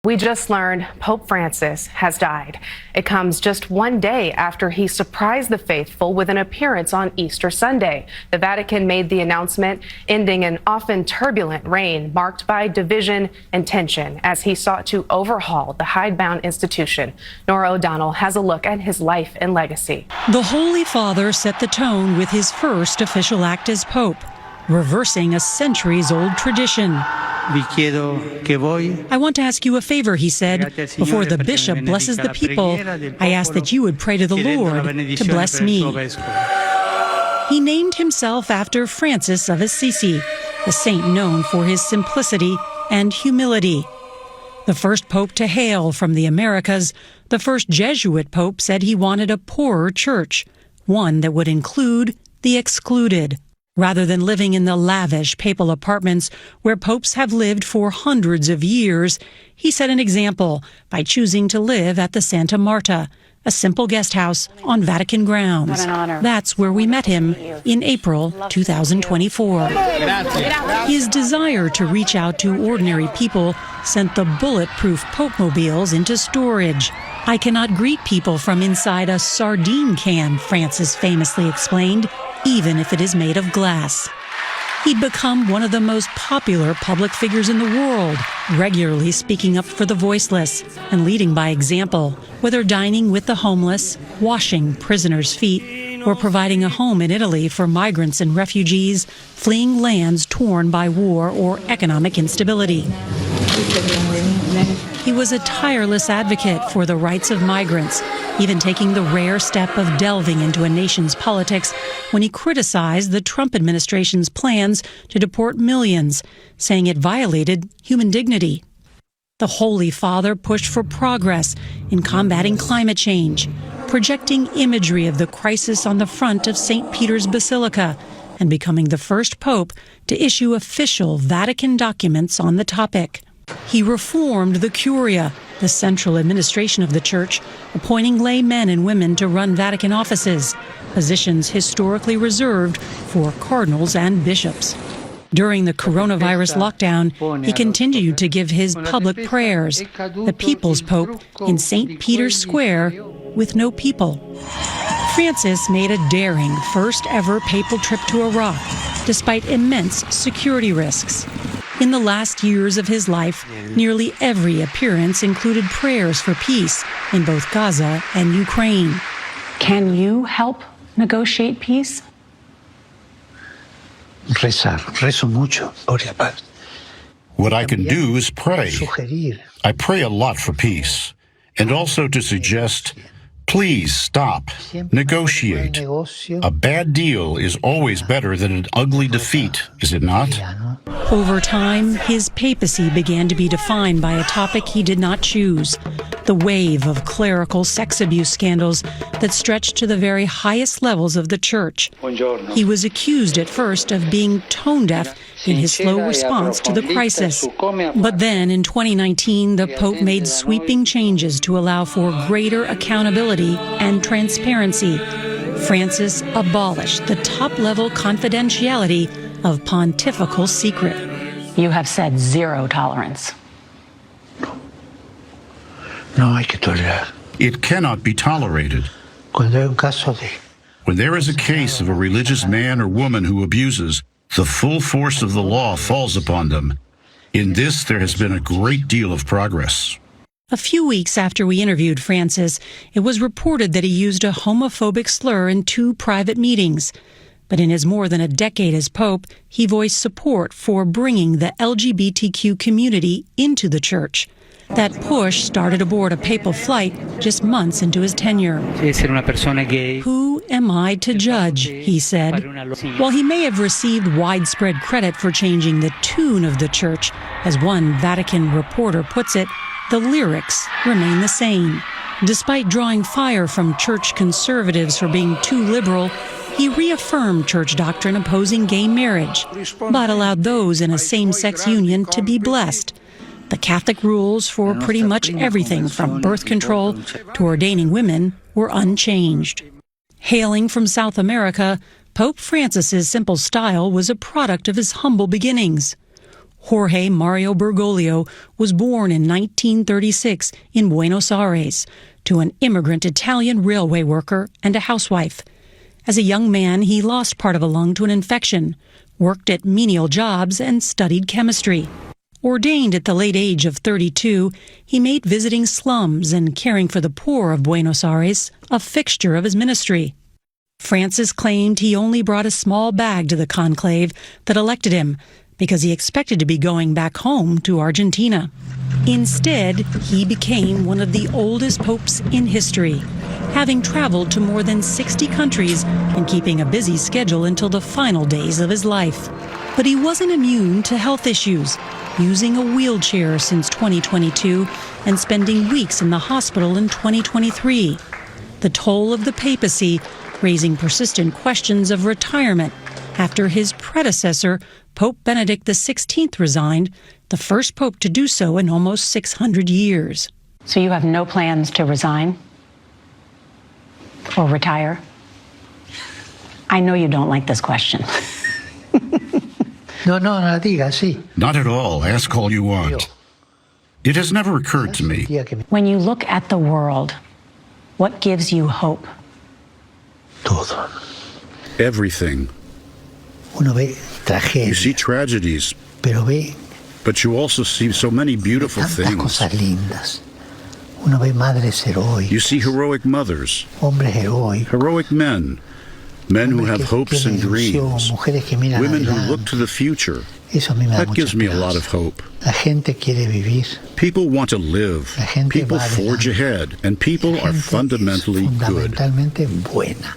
We just learned Pope Francis has died. It comes just one day after he surprised the faithful with an appearance on Easter Sunday. The Vatican made the announcement, ending an often turbulent reign marked by division and tension as he sought to overhaul the hidebound institution. Nora O'Donnell has a look at his life and legacy. The Holy Father set the tone with his first official act as Pope, reversing a centuries-old tradition. I want to ask you a favor, he said. Before the bishop blesses the people, I ask that you would pray to the Lord to bless me. He named himself after Francis of Assisi, a saint known for his simplicity and humility. The first pope to hail from the Americas, the first Jesuit pope said he wanted a poorer church, one that would include the excluded. Rather than living in the lavish papal apartments where popes have lived for hundreds of years, he set an example by choosing to live at the Santa Marta, a simple guest house on Vatican grounds. What an honor. That's where we met him in April 2024. His desire to reach out to ordinary people sent the bulletproof Pope-mobiles into storage. I cannot greet people from inside a sardine can, Francis famously explained, even if it is made of glass. He'd become one of the most popular public figures in the world, regularly speaking up for the voiceless and leading by example, whether dining with the homeless, washing prisoners' feet, or providing a home in Italy for migrants and refugees fleeing lands torn by war or economic instability. He was a tireless advocate for the rights of migrants, even taking the rare step of delving into a nation's politics when he criticized the Trump administration's plans to deport millions, saying it violated human dignity. The Holy Father pushed for progress in combating climate change, projecting imagery of the crisis on the front of St. Peter's Basilica, and becoming the first pope to issue official Vatican documents on the topic. He reformed the Curia, the central administration of the Church, appointing lay men and women to run Vatican offices, positions historically reserved for cardinals and bishops. During the coronavirus lockdown, he continued to give his public prayers, the People's Pope in St. Peter's Square, with no people. Francis made a daring first-ever papal trip to Iraq, despite immense security risks. In the last years of his life, nearly every appearance included prayers for peace in both Gaza and Ukraine. Can you help negotiate peace? Rezo mucho por la paz. What I can do is pray. I pray a lot for peace, and also to suggest, please stop, negotiate. A bad deal is always better than an ugly defeat, is it not? Over time, his papacy began to be defined by a topic he did not choose, the wave of clerical sex abuse scandals that stretched to the very highest levels of the Church. He was accused at first of being tone-deaf in his slow response to the crisis. But then, in 2019, the Pope made sweeping changes to allow for greater accountability and transparency. Francis abolished the top-level confidentiality of pontifical secret. You have said zero tolerance. No hay que tolerar. It cannot be tolerated. Cuando hay un caso de When there is a case of a religious man or woman who abuses, the full force of the law falls upon them. In this, there has been a great deal of progress. A few weeks after we interviewed Francis, it was reported that he used a homophobic slur in 2 private meetings. But in his more than a decade as Pope, he voiced support for bringing the LGBTQ community into the Church. That push started aboard a papal flight just months into his tenure. Who am I to judge, he said. While he may have received widespread credit for changing the tune of the Church, as one Vatican reporter puts it, the lyrics remain the same. Despite drawing fire from Church conservatives for being too liberal, he reaffirmed Church doctrine opposing gay marriage, but allowed those in a same-sex union to be blessed. The Catholic rules for pretty much everything from birth control to ordaining women were unchanged. Hailing from South America, Pope Francis's simple style was a product of his humble beginnings. Jorge Mario Bergoglio was born in 1936 in Buenos Aires to an immigrant Italian railway worker and a housewife. As a young man, he lost part of a lung to an infection, worked at menial jobs, and studied chemistry. Ordained at the late age of 32, he made visiting slums and caring for the poor of Buenos Aires a fixture of his ministry. Francis claimed he only brought a small bag to the conclave that elected him because he expected to be going back home to Argentina. Instead, he became one of the oldest popes in history, having traveled to more than 60 countries and keeping a busy schedule until the final days of his life. But he wasn't immune to health issues, using a wheelchair since 2022 and spending weeks in the hospital in 2023. The toll of the papacy raising persistent questions of retirement after his predecessor, Pope Benedict XVI, resigned, the first pope to do so in almost 600 years. So you have no plans to resign or retire? I know you don't like this question. No, diga, sí. Not at all. Ask all you want. It has never occurred to me. When you look at the world, what gives you hope? Todo. Everything. Uno ve tragedias. You see tragedies, Pero ve but you also see so many beautiful tantas things. cosas lindas. Uno ve madres heroicas. You see heroic mothers, Hombres heroicos. heroic men, men who have hopes and dreams, Mujeres que miran women who adelante. look to the future. Eso a mí me da That mucha gives me a lot esperanza. of hope. La gente quiere vivir. People want to live. La gente People va forge adelante. ahead, and people La are gente fundamentally es good. fundamentalmente buena.